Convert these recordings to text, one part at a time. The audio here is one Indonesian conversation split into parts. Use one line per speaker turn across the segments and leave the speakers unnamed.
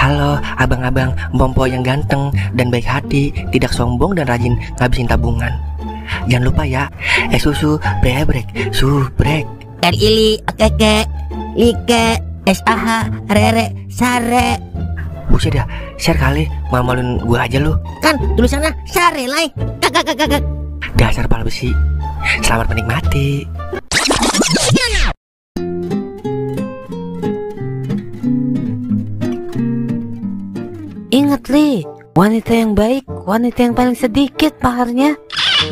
Halo abang-abang Mpompo yang ganteng dan baik hati, tidak sombong dan rajin ngabisin tabungan. Jangan lupa ya, susu brebrek, subrek.
Ili, keke, like, SAH, rere, sare.
Buset dah, share kali, malu-maluin gua aja lu.
Kan tulisannya sare lai. Kakak.
Dasar pala besi. Selamat menikmati.
Ingat Li, wanita yang baik, wanita yang paling sedikit paharnya.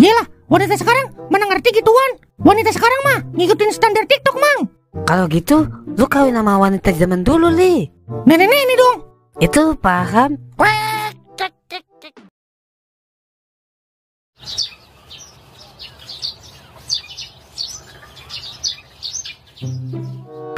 Yelah, wanita sekarang mana ngerti gituan. Wanita sekarang mah ngikutin standar TikTok, Mang.
Kalau gitu, lu kawin sama wanita zaman dulu Li.
Nenek-nenek ini dong.
Itu paham.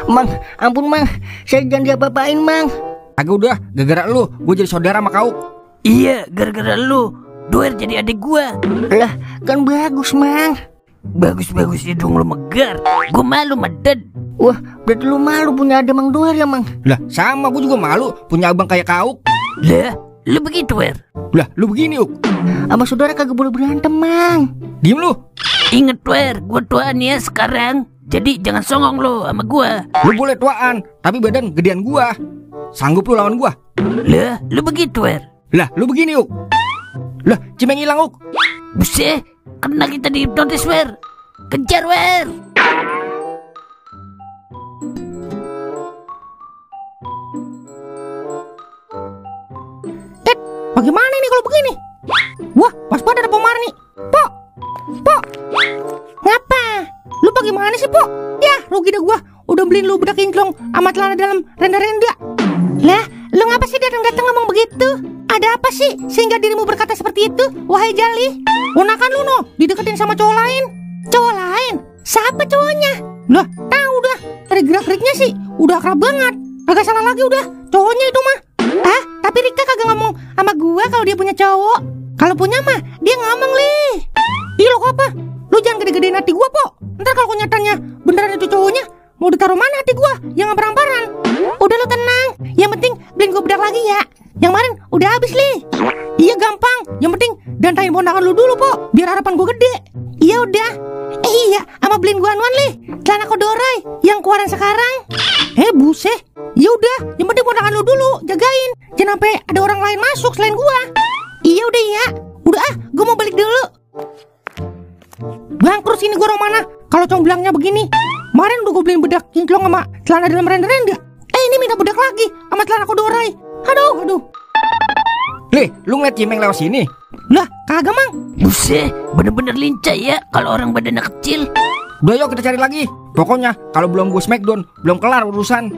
Mang, ampun Mang, saya jangan diapa-apain Mang.
Agak udah, gara-gara lu, gue jadi saudara sama kau.
Iya, gara-gara lu, Doer jadi adik gua.
Lah, kan bagus Mang.
Bagus-bagus hidung lu megar. Gua malu meded.
Wah, berarti lu malu punya ada Mang Doer ya Mang?
Lah, sama gue juga malu punya abang kayak kau.
Lah, lu begitu Wer.
Lah, lu begini Uk.
Sama saudara kagak boleh berantem Mang.
Diem lu.
Ingat Wer, gua tuaan ya sekarang. Jadi jangan songong lu sama gua.
Lu boleh tuaan, tapi badan gedean gua. Sanggup lu lawan gua?
Lah, lu begitu Wer.
Lah, lu begini Uk. Lah, Cimeng hilang Uk.
Buset, kena kita dihipnotis Wer. Kejar Wer.
Bagaimana ini kalau begini? Wah, pas pada ada Pomarni. Pok. Ngapa? Lu bagaimana sih, Pok? Ya, rugi dah gua. Udah beliin lu bedak kinclong sama celana dalam renda-renda. Lah, lu ngapa sih datang-datang ngomong begitu? Ada apa sih sehingga dirimu berkata seperti itu, wahai Jali? Ponakan lu no, dideketin sama cowok lain. Cowok lain? Siapa cowoknya? Lah, tahu dah. Dari gerak-geriknya sih udah akrab banget. Kagak salah lagi udah, cowoknya itu mah. Tapi Rika kagak ngomong sama gua kalau dia punya cowok. Kalau punya mah dia ngomong, Li. Ih, lo apa? Lu jangan gede-gedein hati gua, Pok. Ntar kalau nyatanya beneran itu cowoknya, mau ditaruh mana hati gua yang ampar-amparan? Udah lu tenang. Yang penting beliin gua bedak lagi ya. Yang kemarin udah habis, Li. Iya gampang. Yang penting dantain ponakan lu dulu, Pok. Biar harapan gua gede. Iya udah. Iya, sama beliin gua anuan, Li. Celana kodorai yang keluaran sekarang. Buset. Ya udah, yang penting ponakan lu dulu jagain. Jangan sampai ada orang lain masuk selain gua. Iya udah ya. Udah gua mau balik dulu. Bangkrut sini gua Romana. Kalau cowok bilangnya begini. Kemarin udah gua beliin bedak kinclong sama celana dalam renda-renda. Ini minta bedak lagi sama celana kodorai. Aduh.
Lih, lu ngeliat Cimeng lewat sini?
Lah, kagak Mang.
Buset, bener-bener lincah ya kalau orang badannya kecil.
Udah yuk kita cari lagi. Pokoknya kalau belum gue smackdown, belum kelar urusan.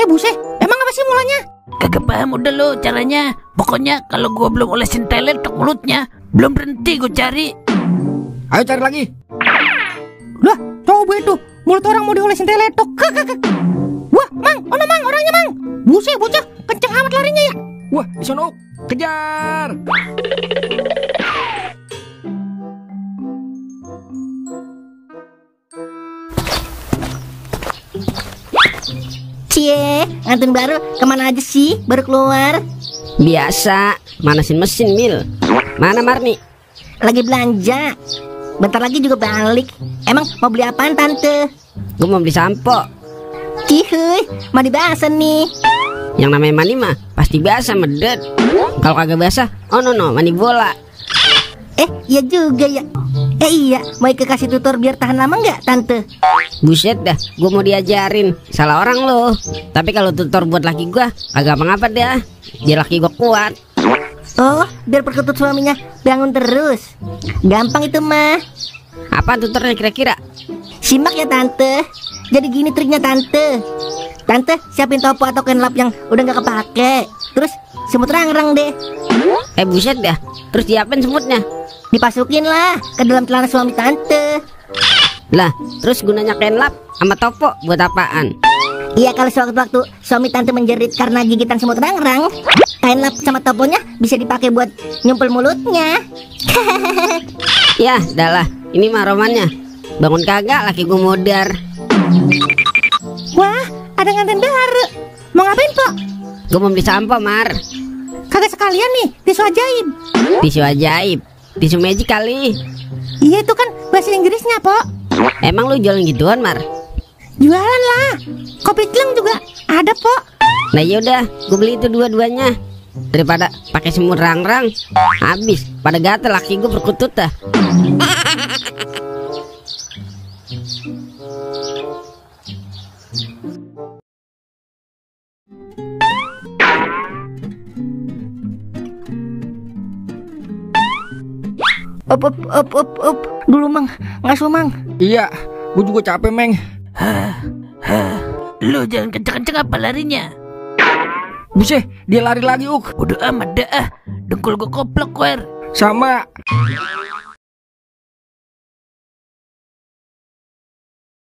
Buset, emang apa sih mulanya?
Kagak paham udah lo caranya. Pokoknya kalau gua belum olesin teletok mulutnya, belum berhenti gua cari.
Ayo cari lagi.
Lah, coba itu mulut orang mau diolesin teletok. Wah, Mang, Mang, orangnya Mang. Buset, bocah, kenceng amat larinya ya.
Wah, di sono, kejar.
Cie, ngantun baru kemana aja sih? Baru keluar.
Biasa, manasin mesin Mil. Mana Marni?
Lagi belanja. Bentar lagi juga balik. Emang mau beli apaan Tante?
Gue mau beli sampo.
Cihuy, mandi basah nih.
Yang namanya mani mah pasti basah medet. Kalau kagak basah, oh no mani bola.
Iya juga ya. Iya, mau kasih tutor biar tahan lama nggak Tante?
Buset dah, gue mau diajarin. Salah orang loh. Tapi kalau tutor buat laki gue, kagak apa-apa dah. Biar laki gue kuat.
Oh, biar perkutut suaminya bangun terus. Gampang itu mah.
Apa tutornya kira-kira?
Simak ya Tante. Jadi gini triknya Tante. Tante siapin topo atau kain lap yang udah nggak kepake. Terus semut rang-rang deh.
Buset dah. Terus diapain semutnya?
Dipasukin lah ke dalam celana suami Tante.
Lah, terus gunanya kain lap sama topo buat apaan?
Iya, kalau sewaktu-waktu suami Tante menjerit karena gigitan semut rang-rang, kain lap sama toponya bisa dipakai buat nyumpel mulutnya.
Ya, dah lah. Ini mah romannya. Bangun kagak laki gue modar.
Wah, ada nganten baru. Mau ngapain, Pok?
Gue mau beli sampo, Mar.
Kagak sekalian nih, tisu ajaib.
Tisu ajaib. Tisu magic kali.
Iya itu kan bahasa Inggrisnya, Pok.
Emang lu jualan gituan, Mar?
Jualan lah. Kopi Kleng juga ada, Pok.
Nah yaudah, gue beli itu dua-duanya. Daripada pakai semut rang-rang, habis pada gatel laki gue berkutut dah.
Up. Dulu Mang, ngasuh Mang.
Iya, gue juga capek, Meng.
Lu jangan kenceng-kenceng apa larinya.
Buset, dia lari lagi, Uk.
Udah amat dah. Dengkul gue koplok, Wer.
Sama.